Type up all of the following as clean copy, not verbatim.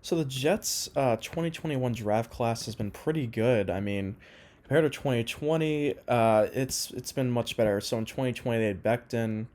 So the Jets' 2021 draft class has been pretty good. I mean, compared to 2020, it's been much better. So in 2020 they had Becton.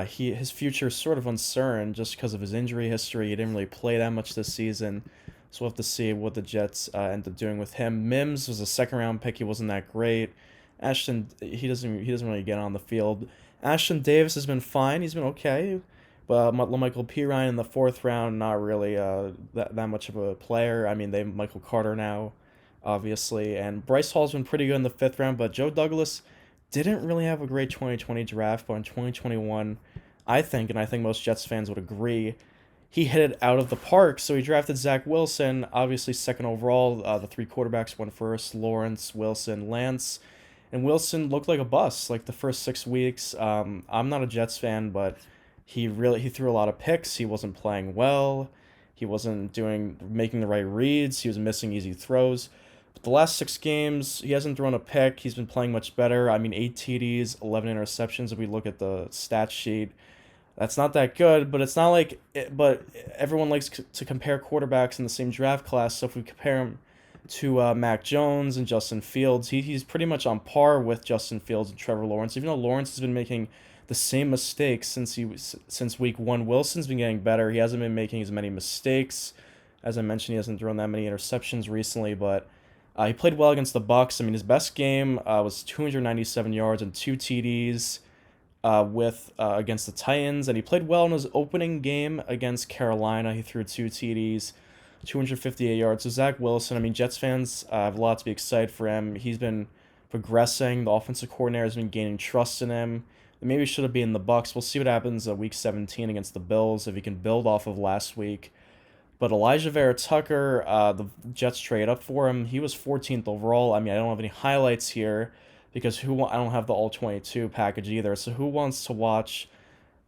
His future is sort of uncertain just because of his injury history. He didn't really play that much this season. So we'll have to see what the Jets end up doing with him. Mims was a second round pick. He wasn't that great. Ashton, he doesn't really get on the field. Ashton Davis has been fine. He's been okay. But Michael Pirine in the fourth round, not really that much of a player. I mean, they have Michael Carter now, obviously, and Bryce Hall's been pretty good in the fifth round. But Joe Douglas didn't really have a great 2020 draft, but in 2021, and I think most Jets fans would agree, he hit it out of the park. So he drafted Zach Wilson, obviously second overall. The three quarterbacks went first: Lawrence, Wilson, Lance, and Wilson looked like a bust like the first 6 weeks. I'm not a Jets fan, but he threw a lot of picks. He wasn't playing well. He wasn't doing making the right reads. He was missing easy throws. But the last 6 games, he hasn't thrown a pick. He's been playing much better. I mean, 8 TDs, 11 interceptions. If we look at the stat sheet, that's not that good, but it's not like but everyone likes to compare quarterbacks in the same draft class. So if we compare him to Mac Jones and Justin Fields, he's pretty much on par with Justin Fields and Trevor Lawrence. Even though Lawrence has been making the same mistakes since week one, Wilson's been getting better. He hasn't been making as many mistakes. As I mentioned, he hasn't thrown that many interceptions recently, but he played well against the Bucks. I mean, his best game was 297 yards and 2 TDs with against the Titans, and he played well in his opening game against Carolina. He threw 2 TDs, 258 yards. So Zach Wilson, I mean, Jets fans have a lot to be excited for him. He's been progressing. The offensive coordinator has been gaining trust in him. Maybe should have been in the Bucks. We'll see what happens week 17 against the Bills if he can build off of last week. But Elijah Vera Tucker, the Jets trade up for him. He was 14th overall. I mean, I don't have any highlights here because I don't have the all 22 package either. So who wants to watch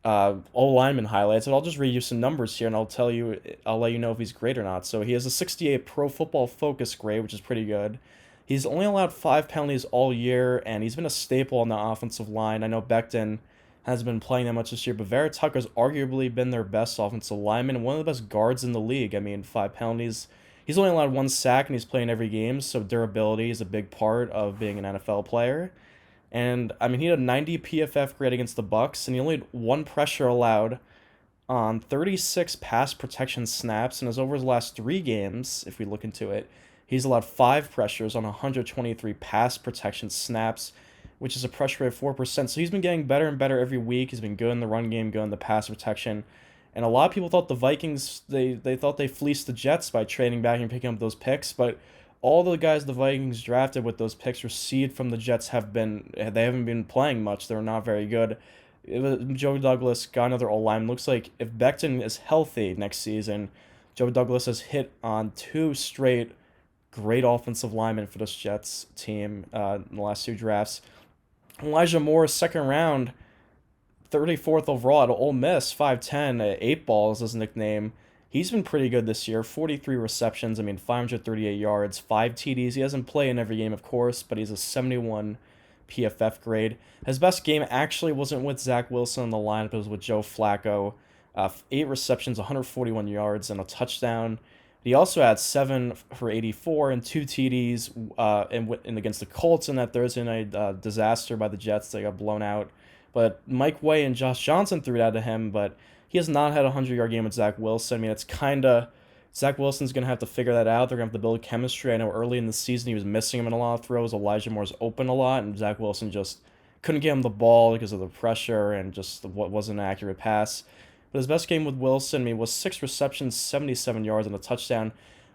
all lineman highlights? And I'll just read you some numbers here, and I'll let you know if he's great or not. So he has a 68 Pro Football Focus grade, which is pretty good. He's only allowed 5 penalties all year, and he's been a staple on the offensive line. I know Becton hasn't been playing that much this year, but Vera Tucker's arguably been their best offensive lineman and one of the best guards in the league. I mean, 5 penalties. He's only allowed 1 sack, and he's playing every game, so durability is a big part of being an NFL player. And I mean, he had a 90 PFF grade against the Bucks, and he only had 1 pressure allowed on 36 pass protection snaps. And as over his last 3 games, if we look into it, he's allowed 5 pressures on 123 pass protection snaps, which is a pressure rate of 4%. So he's been getting better and better every week. He's been good in the run game, good in the pass protection. And a lot of people thought the Vikings, they thought they fleeced the Jets by trading back and picking up those picks, but all the guys the Vikings drafted with those picks received from the Jets they haven't been playing much. They're not very good. Joe Douglas got another O line. Looks like if Becton is healthy next season, Joe Douglas has hit on 2 straight great offensive linemen for this Jets team in the last 2 drafts. Elijah Moore, second round, 34th overall at Ole Miss, 5'10", 8 ball is his nickname. He's been pretty good this year. 43 receptions, I mean, 538 yards, 5 TDs. He hasn't played in every game, of course, but he's a 71 PFF grade. His best game actually wasn't with Zach Wilson in the lineup, it was with Joe Flacco. 8 receptions, 141 yards, and a touchdown. He also had 7 for 84 and 2 TDs and against the Colts in that Thursday night disaster by the Jets. They got blown out. But Mike Way and Josh Johnson threw it out to him, but he has not had a 100-yard game with Zach Wilson. I mean, it's kind of Zach Wilson's going to have to figure that out. They're going to have to build chemistry. I know early in the season he was missing him in a lot of throws. Elijah Moore's open a lot, and Zach Wilson just couldn't get him the ball because of the pressure and just what wasn't an accurate pass. But his best game with Wilson, I mean, was 6 receptions, 77 yards, and a touchdown.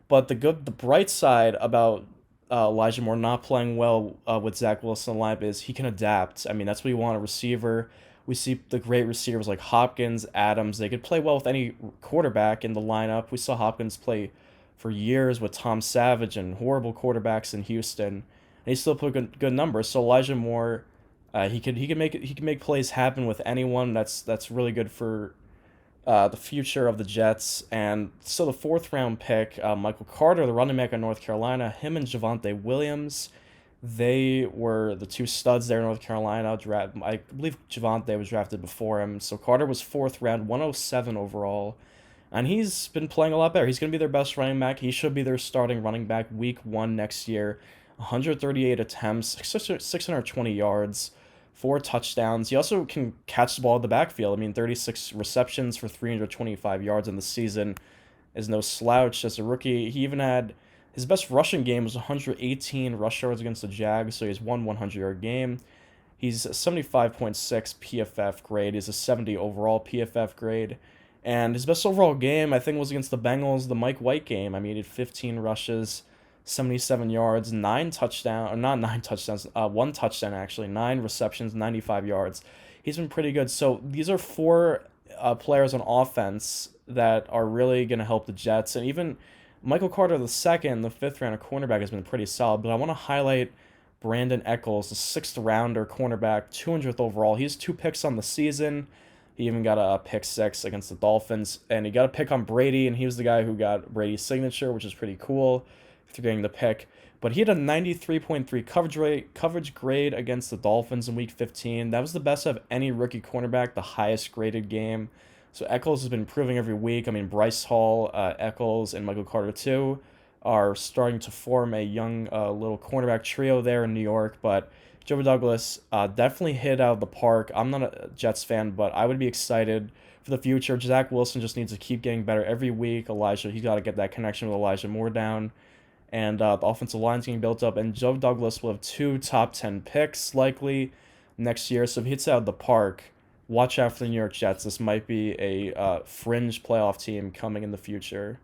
But the bright side about Elijah Moore not playing well with Zach Wilson in the lineup is he can adapt. I mean, that's what you want a receiver. We see the great receivers like Hopkins, Adams. They could play well with any quarterback in the lineup. We saw Hopkins play for years with Tom Savage and horrible quarterbacks in Houston, and he still put good numbers. So Elijah Moore, he can make plays happen with anyone. That's really good for the future of the Jets. And so the fourth round pick, Michael Carter, the running back of North Carolina, him and Javonte Williams, they were the 2 studs there in North Carolina. I believe Javonte was drafted before him. So Carter was fourth round, 107 overall. and he's been playing a lot better. He's going to be their best running back. He should be their starting running back week 1 next year. 138 attempts, 620 yards, 4 touchdowns. He also can catch the ball in the backfield. I mean, 36 receptions for 325 yards in the season is no slouch as a rookie. He even had his best rushing game was 118 rush yards against the Jags, so he's one 100-yard game. He's a 75.6 PFF grade. He's a 70 overall PFF grade. And his best overall game, I think, was against the Bengals, the Mike White game. I mean, he had 15 rushes, 77 yards, 9 touchdowns, or not 9 touchdowns, 1 touchdown actually, 9 receptions, 95 yards. He's been pretty good. So these are four players on offense that are really going to help the Jets. And even Michael Carter II, the fifth round cornerback, has been pretty solid. But I want to highlight Brandon Eckles, the sixth rounder cornerback, 200th overall. He has 2 picks on the season. He even got a pick six against the Dolphins, and he got a pick on Brady, and he was the guy who got Brady's signature, which is pretty cool after getting the pick. But he had a 93.3 coverage grade against the Dolphins in Week 15. That was the best of any rookie cornerback, the highest graded game. So Eckles has been improving every week. I mean, Bryce Hall, Eckles, and Michael Carter too are starting to form a young little cornerback trio there in New York. But Joe Douglas definitely hit out of the park. I'm not a Jets fan, but I would be excited for the future. Zach Wilson just needs to keep getting better every week. Elijah, he's got to get that connection with Elijah Moore down. And the offensive line's getting built up. And Joe Douglas will have 2 top 10 picks likely next year. So if he hits out of the park, watch out for the New York Jets. This might be a fringe playoff team coming in the future.